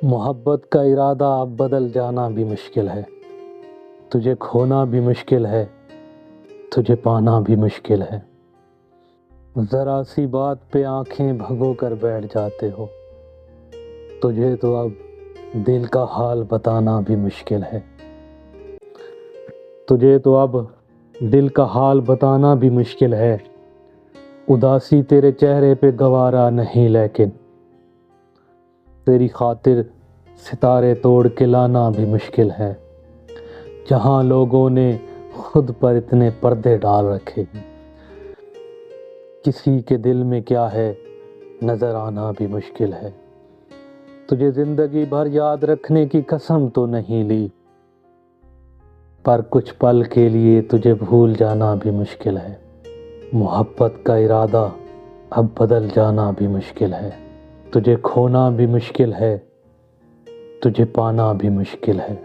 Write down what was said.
محبت کا ارادہ اب بدل جانا بھی مشکل ہے، تجھے کھونا بھی مشکل ہے، تجھے پانا بھی مشکل ہے۔ ذرا سی بات پہ آنکھیں بھگو کر بیٹھ جاتے ہو، تجھے تو اب دل کا حال بتانا بھی مشکل ہے۔ تجھے تو اب دل کا حال بتانا بھی مشکل ہے، اداسی تیرے چہرے پہ گوارا نہیں، لیکن تیری خاطر ستارے توڑ کے لانا بھی مشکل ہے۔ جہاں لوگوں نے خود پر اتنے پردے ڈال رکھے ہیں، کسی کے دل میں کیا ہے نظر آنا بھی مشکل ہے۔ تجھے زندگی بھر یاد رکھنے کی قسم تو نہیں لی، پر کچھ پل کے لیے تجھے بھول جانا بھی مشکل ہے۔ محبت کا ارادہ اب بدل جانا بھی مشکل ہے، تجھے کھونا بھی مشکل ہے، تجھے پانا بھی مشکل ہے۔